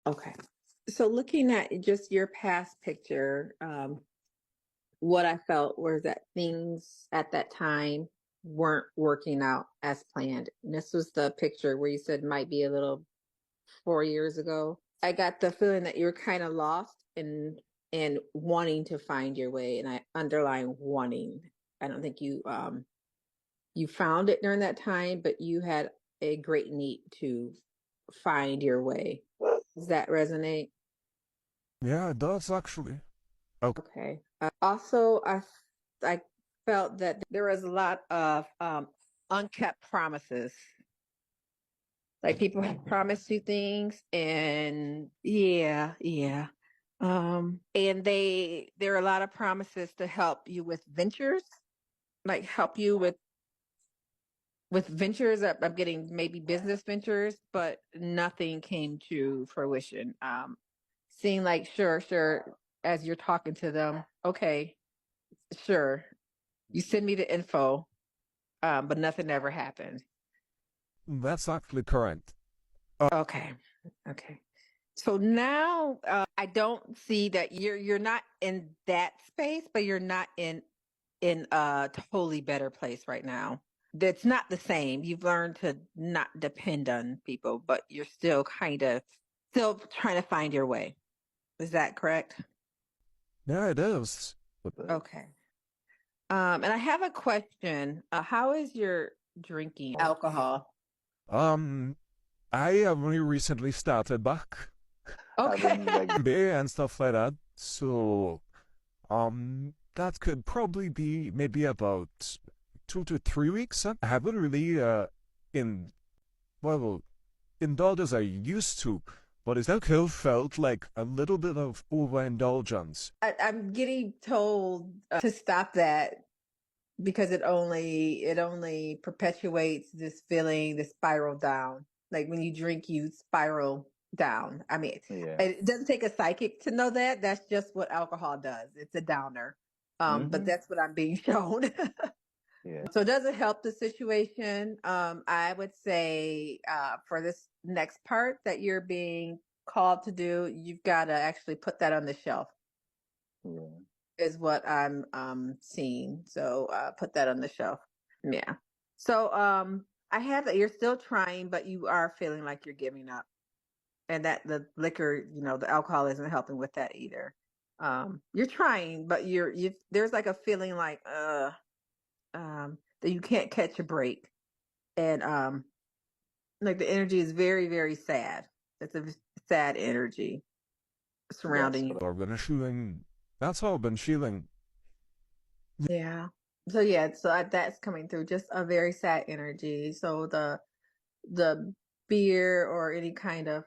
Okay. So looking at just your past picture, what I felt was that things at that time weren't working out as planned. And this was the picture where you said might be a little 4 years ago. I got the feeling that you're kind of lost and wanting to find your way, and I underline wanting. I don't think you found it during that time, but you had a great need to find your way. Does that resonate? Yeah, it does actually. Okay. Okay. Also, I felt that there was a lot of unkept promises. Like people have promised you things, and yeah, yeah. And there are a lot of promises to help you with ventures, like help you with ventures. I'm getting maybe business ventures, but nothing came to fruition. Seeing like sure, sure, as you're talking to them, okay, sure. You send me the info, but nothing ever happened. That's actually correct. Okay. Okay. So now I don't see that you're not in that space, but you're not in a totally better place right now. That's not the same. You've learned to not depend on people, but you're still kind of still trying to find your way. Is that correct? Yeah, it is. Okay. And I have a question. How is your drinking alcohol? Um, I have only recently started back Okay. beer and stuff like that. So, that could probably be maybe about 2 to 3 weeks. I haven't really in well indulged as I used to, but it still felt like a little bit of overindulgence. I'm getting told to stop that because it only perpetuates this feeling, this spiral down. Like when you drink, you spiral down. I mean, it doesn't take a psychic to know that. That's just what alcohol does. It's a downer. But that's what I'm being shown. So does it help the situation? I would say for this next part that you're being called to do, you've got to actually put that on the shelf is what I'm seeing. So put that on the shelf. Yeah. So I have that you're still trying, but you are feeling like you're giving up. And that the liquor, the alcohol isn't helping with that either. You're trying, but you there's like a feeling like that you can't catch a break. And like the energy is very, very sad. It's a sad energy surrounding you. I've been feeling. That's how I've been feeling. Yeah. So yeah, so that's coming through. Just a very sad energy. So the beer or any kind of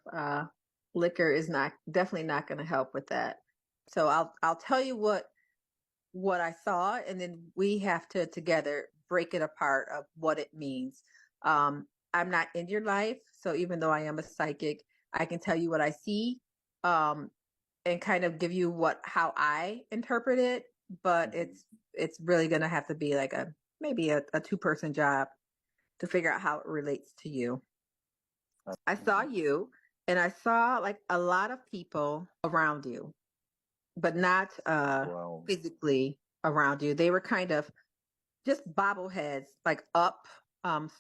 liquor is not definitely not going to help with that. So I'll tell you what I saw, and then we have to together break it apart of what it means. I'm not in your life, so even though I am a psychic, I can tell you what I see, um, and kind of give you how I interpret it. But it's really gonna have to be like maybe a two-person job to figure out how it relates to you. I saw you, and I saw like a lot of people around you, but not physically around you. They were kind of just bobbleheads, like up,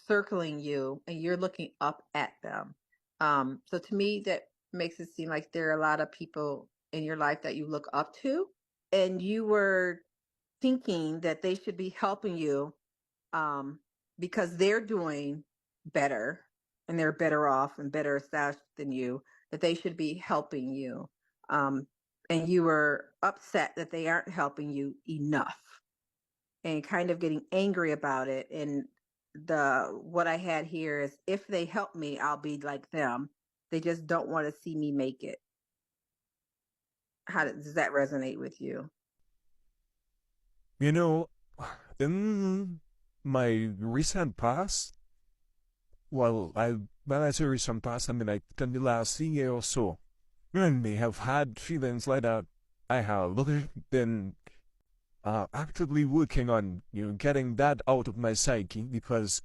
circling you, and you're looking up at them. So to me, that makes it seem like there are a lot of people in your life that you look up to, and you were thinking that they should be helping you, um, because they're doing better and they're better off and better established than you, that they should be helping you. Um, and you were upset that they aren't helping you enough and kind of getting angry about it. And what I had here is if they help me, I'll be like them. They just don't want to see me make it. Does that resonate with you? You know, in my recent past, when I say recent past, I mean like in the last year or so, when they have had feelings like that, I have been actively working on getting that out of my psyche because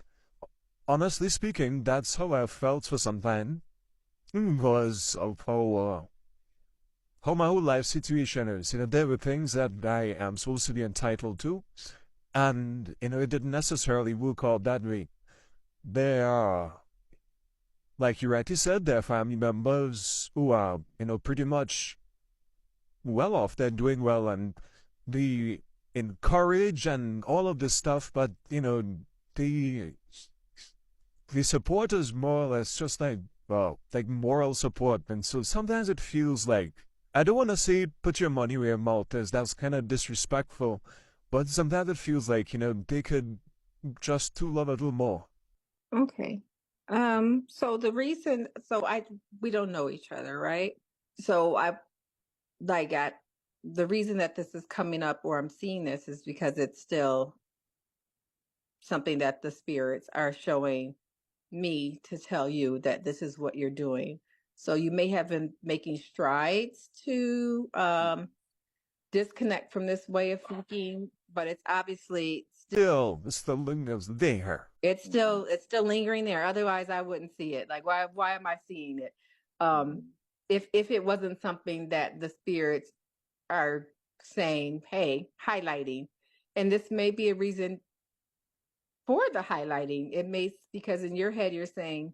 honestly speaking, that's how I felt for some time. because of how my whole life situation is. There were things that I am supposed to be entitled to, and it didn't necessarily work out that way. There are, like you rightly said, there are family members who are, pretty much well off. They're doing well, and they encourage and all of this stuff. But the the support is more or less just like moral support, and so sometimes it feels like I don't want to say put your money where your mouth is. That's kind of disrespectful, but sometimes it feels like they could just tool a little more. Okay. So the reason, so we don't know each other, right? So I like got the reason that this is coming up or I'm seeing this is because it's still something that the spirits are showing me to tell you that this is what you're doing. So you may have been making strides to disconnect from this way of thinking, but it's obviously Still, it's the lingers there. it's still lingering there. Otherwise, I wouldn't see it. Like why am I seeing it? If it wasn't something that the spirits are saying, hey, highlighting, and this may be a reason for the highlighting. It may because in your head you're saying,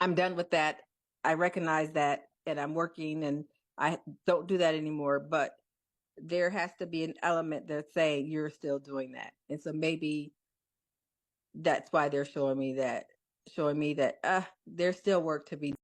I'm done with that. I recognize that, and I'm working, and I don't do that anymore. But there has to be an element that's saying you're still doing that, and so maybe that's why they're showing me that there's still work to be